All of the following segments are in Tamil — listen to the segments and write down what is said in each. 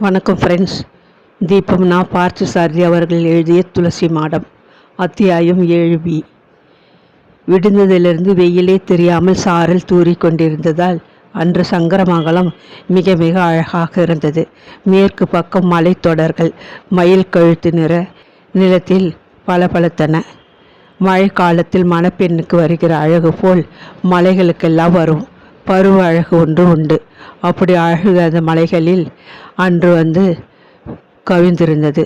வணக்கம் ஃப்ரெண்ட்ஸ். தீபம் நான் பார்த்தசாரதி அவர்கள் எழுதிய துளசி மாடம். அத்தியாயம் 7B. விடுந்ததிலிருந்து வெயிலே தெரியாமல் சாரல் தூறி கொண்டிருந்ததால் அன்று சங்கரமங்கலம் மிக மிக அழகாக இருந்தது. மேற்கு பக்கம் மலைத்தொடர்கள் மயில் கழுத்து நிற நிலத்தில் பளபளத்தன. மழை காலத்தில் மணப்பெண்ணுக்கு வருகிற அழகு போல் மலைகளுக்கெல்லாம் வரும் பருவ அழகு ஒன்று உண்டு. அப்படி அழகு அந்த மலைகளில் அன்று வந்து கவிழ்ந்திருந்தது.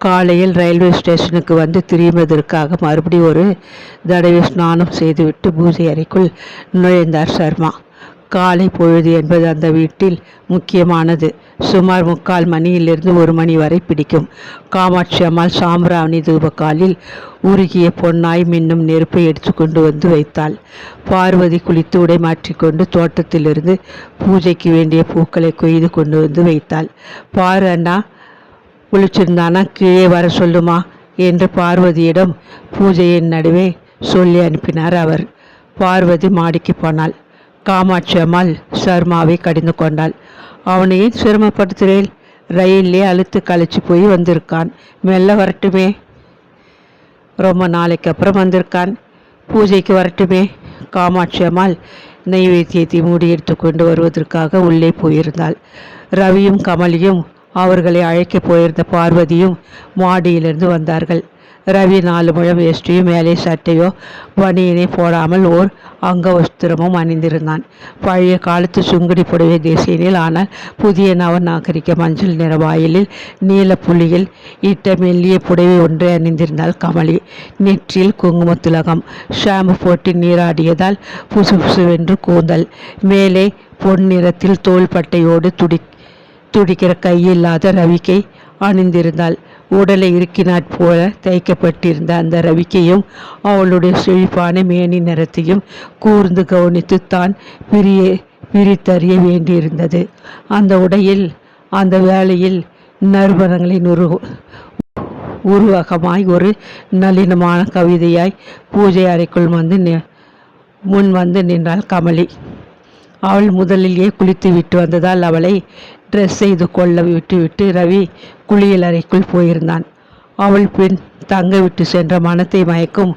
காலையில் ரயில்வே ஸ்டேஷனுக்கு வந்து திரும்புவதற்காக மறுபடி ஒரு தடவை ஸ்நானம் செய்துவிட்டு பூஜை அறைக்குள் நுழைந்தார் சர்மா. காலை பொழுது என்பது அந்த வீட்டில் முக்கியமானது. சுமார் 3/4 மணியிலிருந்து 1 மணி வரை பிடிக்கும். காமாட்சி அம்மாள் சாம்பிராணி தூபக்காலில் உருகிய பொன்னாய் மின்னும் நெருப்பை எடுத்து கொண்டு வந்து வைத்தாள். பார்வதி குளித்து உடை மாற்றிக்கொண்டு தோட்டத்திலிருந்து பூஜைக்கு வேண்டிய பூக்களை கொய்து கொண்டு வந்து வைத்தாள். பாரு அண்ணா, குளிச்சிருந்தானா கீழே வர சொல்லுமா என்று பார்வதியிடம் பூஜையின் நடுவே சொல்லி அனுப்பினார் அவர். பார்வதி மாடிக்கு போனாள். காமாட்சி அம்மாள் சர்மாவை கடிந்து கொண்டாள். அவனையே சிரமப்படுத்துகிறேன், ரயிலே அழுத்து கழிச்சு போய் வந்திருக்கான், மெல்ல வரட்டுமே. ரொம்ப நாளைக்கு அப்புறம் வந்திருக்கான், பூஜைக்கு வரட்டுமே. காமாட்சி அம்மாள் நெய்வேத்தியத்தை மூடி எடுத்து கொண்டு வருவதற்காக உள்ளே போயிருந்தாள். ரவியும் கமலியும் அவர்களை அழைக்கப் போயிருந்த பார்வதியும் மாடியிலிருந்து வந்தார்கள். ரவி 4 முழம் வேஷ்டியோ மேலே சட்டையோ பனியனை போடாமல் ஓர் அங்கவஸ்திரமும் அணிந்திருந்தான். பழைய காலத்து சுங்குடி புடவை தேசியனில், ஆனால் புதிய நவநாகரிக மஞ்சள் நிற வாயிலில் நீல புள்ளியில் இட்ட மெல்லிய புடவை ஒன்றை அணிந்திருந்தாள் கமலி. நெற்றியில் குங்குமத்துலகம், ஷாம்பு போட்டு நீராடியதால் புசு புசுவென்று கூந்தல். மேலே பொன்னிறத்தில் தோள்பட்டையோடு துடிக்கிற கையில்லாத ரவிக்கை அணிந்திருந்தாள். உடலை இறுக்கினாற் போல தைக்கப்பட்டிருந்த அந்த ரவிக்கையும் அவளுடைய செழிப்பான மேனி நிறத்தையும் கூர்ந்து கவனித்து தான் பிரித்தறிய வேண்டியிருந்தது. அந்த உடையில், அந்த வேளையில் நறுமணங்களின் உருவகமாய் ஒரு நளினமான கவிதையாய் பூஜை அறைக்குள் முன் வந்து நின்றாள் கமலி. அவள் முதலிலேயே குளித்து விட்டு வந்ததால் அவளை ட்ரெஸ் செய்து கொள்ள விட்டுவிட்டு ரவி குளியல் அறைக்குள் போயிருந்தான். அவள் பின் தங்க விட்டு சென்ற மனத்தை மயக்கும்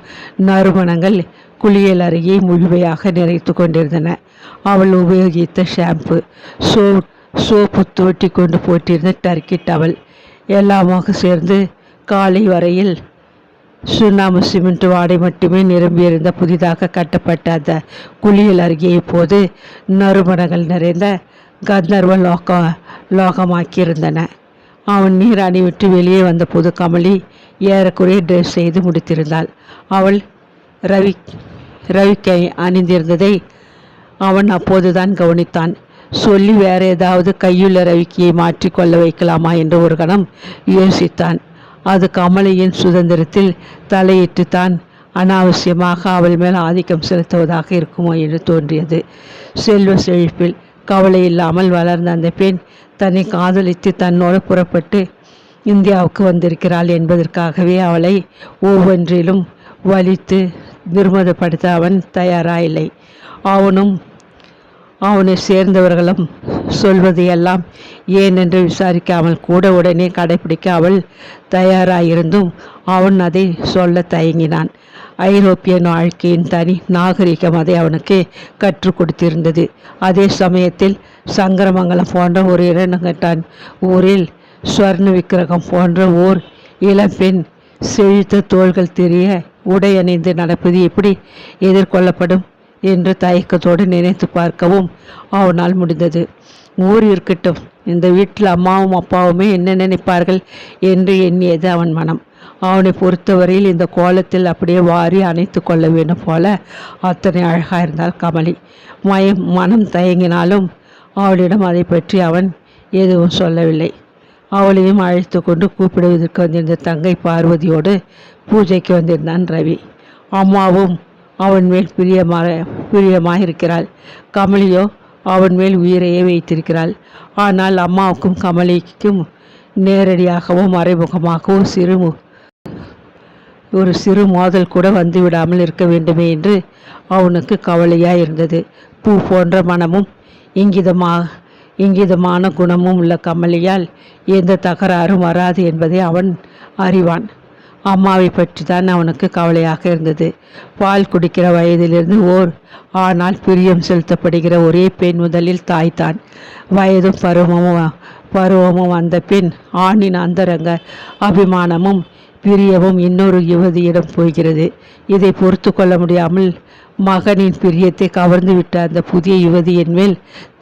நறுமணங்கள் குளியல் அறையை முழுமையாக நிறைத்து கொண்டிருந்தன. அவள் உபயோகித்த ஷாம்பு, சோப்பு, தோட்டி கொண்டு போட்டிருந்த டர்க்கி டவல் எல்லாமாக சேர்ந்து காலை வரையில் சுண்ணாம்பு சிமெண்ட் வாடை மட்டுமே நிரம்பியிருந்த புதிதாக கட்டப்பட்ட அந்த குளியல் அருகே இப்போது நறுமணங்கள் நிறைந்த கந்தர்வ லோகமாக்கியிருந்தன. அவன் நீர் அணிவிட்டு வெளியே வந்த போது கமலி ஏறக்குறைய ட்ரெஸ் செய்து முடித்திருந்தாள். அவள் ரவிக்கை அணிந்திருந்ததை அவன் அப்போதுதான் கவனித்தான். சொல்லி வேற ஏதாவது கையுள்ள ரவிக்கையை மாற்றிக்கொள்ள வைக்கலாமா என்று ஒரு கணம் யோசித்தான். அது கமலியின் சுதந்திரத்தில் தலையிட்டு தான் அனாவசியமாக அவள் மேல் ஆதிக்கம் செலுத்துவதாக இருக்குமோ என்று தோன்றியது. செல்வ செழிப்பில் கவலை இல்லாமல் வளர்ந்த அந்த பெண் தன்னை காதலித்து தன்னோடு புறப்பட்டு இந்தியாவுக்கு வந்திருக்கிறாள் என்பதற்காகவே அவளை ஒவ்வொன்றிலும் வலித்து நிர்மதப்படுத்த அவன் தயாராயில்லை. அவனை சேர்ந்தவர்களும் சொல்வதையெல்லாம் ஏன் என்று விசாரிக்காமல் கூட உடனே கடைபிடிக்க அவள் தயாராயிருந்தும் அவன் அதை சொல்ல தயங்கினான். ஐரோப்பிய வாழ்க்கையின் தனி நாகரிகம் அதை அவனுக்கு கற்றுக் கொடுத்திருந்தது. அதே சமயத்தில் சங்கரமங்கலம் போன்ற ஒரு இரண்டங்கட்டான் ஊரில் ஸ்வர்ண விக்கிரகம் போன்ற ஓர் இளம்பெண் செழித்த தோள்கள் தெரிய உடை அணிந்து நடப்பது எப்படி எதிர்கொள்ளப்படும் என்று தயக்கத்தோடு நினைத்து பார்க்கவும் அவனால் முடிந்தது. ஊர் இருக்கட்டும், இந்த வீட்டில் அம்மாவும் அப்பாவுமே என்ன நினைப்பார்கள் என்று எண்ணியது அவன் மனம். அவனை பொறுத்தவரையில் இந்த கோலத்தில் அப்படியே வாரி அணைத்து கொள்ள வேண்டும் போல அத்தனை அழகாக இருந்தாள் கமலி. மனம் தயங்கினாலும் அவளிடம் அதை பற்றி அவன் எதுவும் சொல்லவில்லை. அவளையும் அழைத்து கொண்டு கூப்பிடுவதற்கு வந்திருந்த தங்கை பார்வதியோடு பூஜைக்கு வந்திருந்தான் ரவி. அம்மாவும் அவன் மேல் பிரியமாயிருக்கிறாள். கமலியோ அவன் மேல் உயிரையே வைத்திருக்கிறாள். ஆனால் அம்மாவுக்கும் கமலிக்கும் நேரடியாகவோ மறைமுகமாகவோ ஒரு சிறு மோதல் கூட வந்து விடாமல் இருக்க வேண்டுமே என்று அவனுக்கு கவலையாயிருந்தது. பூ போன்ற மனமும் இங்கிதமான குணமும் உள்ள கமலியால் எந்த தகராறும் வராது என்பதை அவன் அறிவான். அம்மாவை பற்றி தான் அவனுக்கு கவலையாக இருந்தது. பால் குடிக்கிற வயதிலிருந்து ஆனால் பிரியம் செலுத்தப்படுகிற ஒரே பெண் முதலில் தாய்தான். வயதும் பருவமும் வந்த பின் ஆணின் அந்தரங்க அபிமானமும் பிரியமும் இன்னொரு யுவதியிடம் போகிறது. இதை பொறுத்து கொள்ள முடியாமல் மகனின் பிரியத்தை கவர்ந்து விட்ட அந்த புதிய யுவதியின் மேல்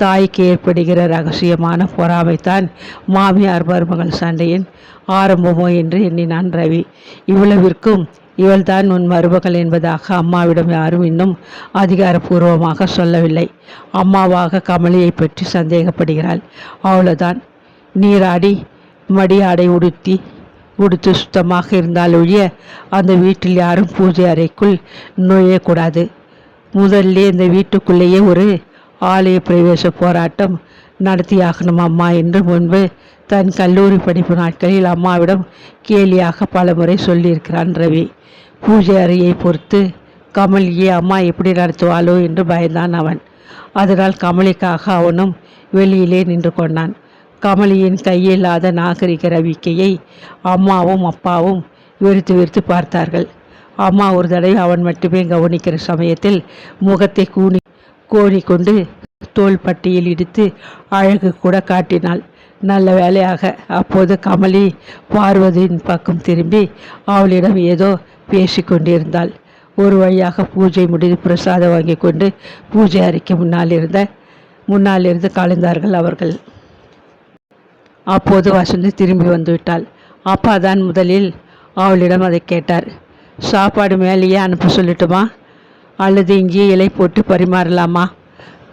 தாய்க்கு ஏற்படுகிற ரகசியமான பொறாமைத்தான் மாமியார் மருமகள் சண்டையின் ஆரம்பமோ என்று எண்ணினான் ரவி. இவ்வளவிற்கும் இவள்தான் உன் மருமகள் என்பதாக அம்மாவிடம் யாரும் இன்னும் அதிகாரப்பூர்வமாக சொல்லவில்லை. அம்மாவாக கமலியை பற்றி சந்தேகப்படுகிறாள், அவ்வளவுதான். நீராடி மடியாடை உடுத்து சுத்தமாக இருந்தால் ஒழிய அந்த வீட்டில் யாரும் பூஜை அறைக்குள் நுழையக்கூடாது. முதல்ல இந்த வீட்டுக்குள்ளேயே ஒரு ஆலய பிரவேச போராட்டம் நடத்தியாகணும் அம்மா என்று முன்பு தன் கல்லூரி படிப்பு நாட்களில் அம்மாவிடம் கேலியாக பல முறை சொல்லியிருக்கிறான் ரவி. பூஜை அறையை பொறுத்து கமலியை அம்மா எப்படி நடத்துவாளோ என்று பயந்தான் அவன். அதனால் கமலிக்காக அவனும் வெளியிலே நின்று கொண்டான். கமலியின் கையில்லாத நாகரிக ரவிக்கையை அம்மாவும் அப்பாவும் வெறுத்து பார்த்தார்கள். அம்மா ஒரு தடவை அவன் மட்டுமே கவனிக்கிற சமயத்தில் முகத்தை கோணிக்கொண்டு தோள்பட்டியில் இடித்து அழகு கூட காட்டினாள். நல்ல வேலையாக அப்போது கமலி பார்வதியின் பக்கம் திரும்பி அவளிடம் ஏதோ பேசி கொண்டிருந்தாள். ஒரு வழியாக பூஜை முடிந்து பிரசாதம் வாங்கி கொண்டு பூஜை அறைக்கு முன்னாலிருந்து கலந்தார்கள் அவர்கள். அப்போது வசந்தி திரும்பி வந்துவிட்டாள். அப்பா தான் முதலில் அவளிடம் அதை கேட்டார். சாப்பாடு மேலேயே அனுப்ப சொல்லட்டுமா, அல்லது இங்கேயே இலை போட்டு பரிமாறலாமா?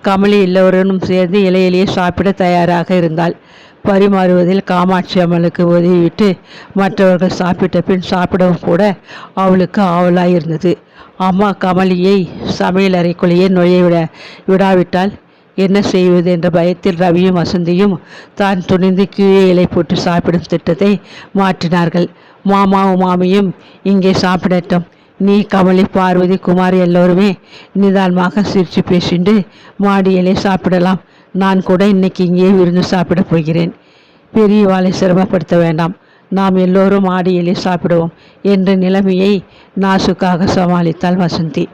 கமலி எல்லோருடன் சேர்ந்து இலையிலேயே சாப்பிட தயாராக இருந்தாள். பரிமாறுவதில் காமாட்சி அம்மனுக்கு உதவிவிட்டு மற்றவர்கள் சாப்பிட்ட பின் சாப்பிடவும் கூட அவளுக்கு ஆவலாயிருந்தது. அம்மா கமலியை சமையல் அறைக்குள்ளேயே விடாவிட்டால் என்ன செய்வது என்ற பயத்தில் ரவியும் வசந்தியும் தான் துணிந்து கீழே இலை போட்டு சாப்பிடும் திட்டத்தை மாற்றினார்கள். மாமாவும் மாமியும் இங்கே சாப்பிடட்டும், நீ கமலி பார்வதி குமார் எல்லோருமே நிதானமாக சிரித்து பேசிண்டு மாடியிலே சாப்பிடலாம். நான் கூட இன்னைக்கு இங்கே விருந்து சாப்பிட போகிறேன். பெரியவாளை சிரமப்படுத்த வேண்டாம், நாம் எல்லோரும் மாடியிலே சாப்பிடுவோம் என்ற நிலைமையை நாசுக்காக சமாளித்தாள் வசந்தி.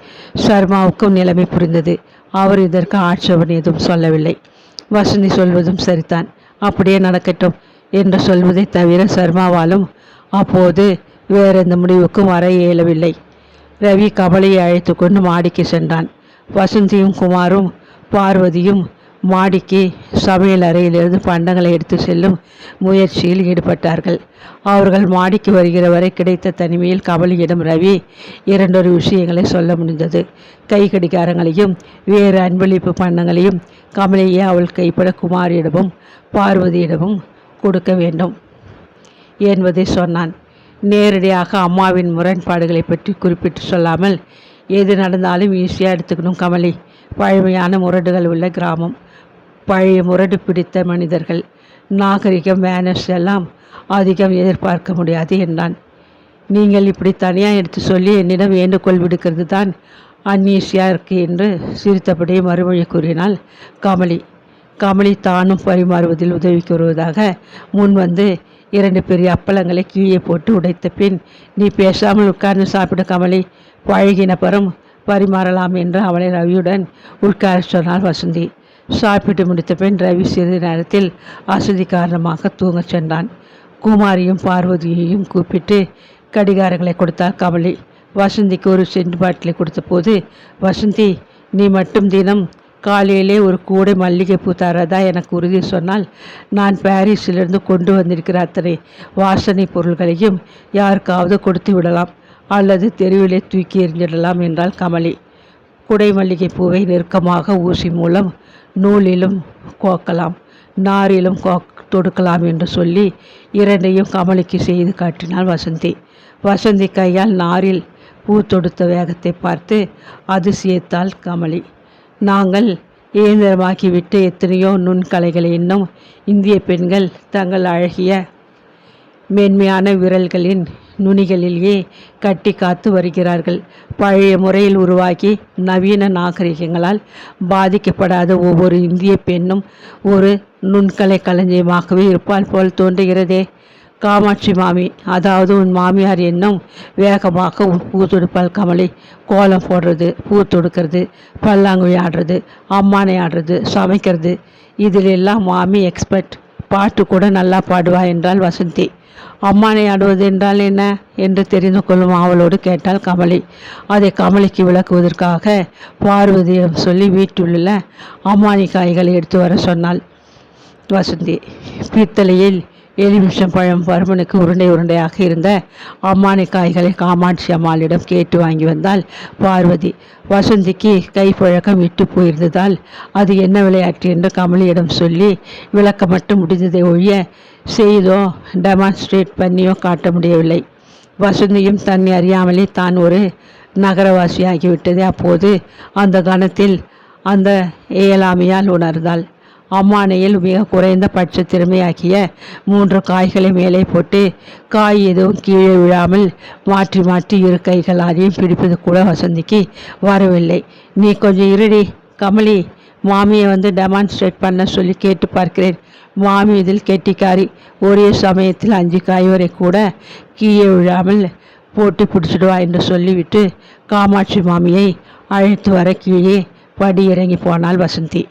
சர்மாவுக்கும் நிலைமை புரிந்தது. அவர் இதற்கு ஆட்சேபனை எதுவும் சொல்லவில்லை. வசந்தி சொல்வதும் சரிதான், அப்படியே நடக்கட்டும் என்று சொல்வதை தவிர சர்மாவாலும் அப்போது வேற எந்த முடிவுக்கும் வர இயலவில்லை. ரவி கமலையை அழைத்து கொண்டு மாடிக்கு சென்றான். வசந்தியும் குமாரும் பார்வதியும் மாடிக்கு சமையல் அறையிலிருந்து பண்டங்களை எடுத்து செல்லும் முயற்சியில் ஈடுபட்டார்கள். அவர்கள் மாடிக்கு வருகிற வரை கிடைத்த தனிமையில் கமலியிடம் ரவி இரண்டொரு விஷயங்களை சொல்ல முடிந்தது. கை கடிகாரங்களையும் வேறு அன்பளிப்பு பண்டங்களையும் கமலியை அவள் கைப்பட குமாரியிடமும் பார்வதியிடமும் கொடுக்க வேண்டும் என்பதை சொன்னான். நேரடியாக அம்மாவின் முரண்பாடுகளை பற்றி குறிப்பிட்டு சொல்லாமல், எது நடந்தாலும் ஈஸியாக எடுத்துக்கணும் கமலி, பழமையான முரடுகள் உள்ள கிராமம், பழைய முரடு பிடித்த மனிதர்கள், நாகரிகம் மேனர்ஸ் எல்லாம் அதிகம் எதிர்பார்க்க முடியாது என்றான். நீங்கள் இப்படி தனியாக எடுத்து சொல்லி என்னிடம் வேண்டுகோள் விடுக்கிறது தான் அன்ஈஸியாக இருக்கு என்று சிரித்தபடியே மறுமொழி கூறினாள் கமலி. கமலி தானும் பரிமாறுவதில் உதவிக்கு வருவதாக முன் வந்து 2 பெரிய அப்பளங்களை கீழே போட்டு உடைத்த பின், நீ பேசாமல் உட்கார்ந்து சாப்பிட கமலி, பழகின பரம் பரிமாறலாம் என்று அவளை ரவியுடன் உட்கார சொன்னாள் வசந்தி. சாப்பிட்டு முடித்த பின் ரவி சிறிது நேரத்தில் அசதி காரணமாக தூங்கச் சென்றான். குமாரியும் பார்வதியையும் கூப்பிட்டு கடிகாரங்களை கொடுத்தாள் கமலி. வசந்திக்கு ஒரு செண்டு பாட்டிலை கொடுத்த போது, வசந்தி, நீ மட்டும் தினம் காலையிலே ஒரு கூடை மல்லிகைப்பூ தரதா எனக்கு உறுதி சொன்னால், நான் பாரிஸிலிருந்து கொண்டு வந்திருக்கிற அத்தனை வாசனை பொருள்களையும் யாருக்காவது கொடுத்து விடலாம், அல்லது தெருவிலே தூக்கி எறிஞ்சிடலாம் என்றாள் கமலி. குடை மல்லிகைப்பூவை நெருக்கமாக ஊசி மூலம் நூலிலும் கோக்கலாம், நாரிலும் தொடுக்கலாம் என்று சொல்லி 2ஐயும் கமலிக்கு செய்து காட்டினாள் வசந்தி. வசந்தி கையால் நாரில் பூ தொடுத்த வேகத்தை பார்த்து அதிசயித்தாள் கமலி. நாங்கள் இயந்திரமாக்கிவிட்டு எத்தனையோ நுண்கலைகளை இன்னும் இந்திய பெண்கள் தங்கள் அழகிய மென்மையான விரல்களின் நுனிகளிலேயே கட்டி காத்து வருகிறார்கள். பழைய முறையில் உருவாக்கி நவீன நாகரிகங்களால் பாதிக்கப்படாத ஒவ்வொரு இந்திய பெண்ணும் ஒரு நுண்கலை களஞ்சியமாகவே இருப்பால் போல் தோன்றுகிறதே. காமாட்சி மாமி, அதாவது உன் மாமியார் என்னும் வேகமாக பூ தொடுப்பாள் கமலி. கோலம் போடுறது, பூ தொடுக்கிறது, பல்லாங்குழி ஆடுறது, அம்மானை ஆடுறது, சமைக்கிறது, இதிலெல்லாம் மாமி எக்ஸ்பர்ட். பாட்டு கூட நல்லா பாடுவா என்றாள் வசந்தி. அம்மானை ஆடுவது என்றால் என்ன என்று தெரிந்து கொள்ளும் அவளோடு கேட்டாள் கமலி. அதை கமலிக்கு விளக்குவதற்காக பார்வதியிடம் சொல்லி வீட்டிலுள்ள அம்மானி காய்களை எடுத்து வர சொன்னாள் வசந்தி. பித்தளையில் எலுமிச்சம் பழம் பருமனுக்கு உருண்டை உருண்டையாக இருந்த அம்மானி காய்களை காமாட்சி அம்மாளிடம் கேட்டு வாங்கி வந்தால் பார்வதி. வசந்திக்கு கைப்பழக்கம் விட்டு போயிருந்ததால் அது என்ன விளையாட்டு என்று கமலியிடம் சொல்லி விளக்க மட்டும் முடிந்ததை ஒழிய செய்தோ டெமான்ஸ்ட்ரேட் பண்ணியோ காட்ட முடியவில்லை. வசந்தியும் தன்னை அறியாமலே தான் ஒரு நகரவாசியாகிவிட்டதே அப்போது அந்த கணத்தில் அந்த இயலாமையால் உணர்ந்தாள். அம்மானையில் மிக குறைந்த பட்ச திறமையாக்கிய 3 காய்களை மேலே போட்டு காய் எதுவும் கீழே விழாமல் மாற்றி மாற்றி இரு கைகளாரையும் பிடிப்பது கூட வசந்திக்கு வரவில்லை. நீ கொஞ்சம் இருடி கமலி, மாமியை வந்து டெமான்ஸ்ட்ரேட் பண்ண சொல்லி கேட்டு பார்க்கிறேன். மாமி இதில் கெட்டிக்காரி. ஒரே சமயத்தில் 5 காய் வரை கூட கீழே விழாமல் போட்டு பிடிச்சிடுவா என்று சொல்லிவிட்டு காமாட்சி மாமியை அழைத்து வர கீழே படி இறங்கி போனாள் வசந்தி.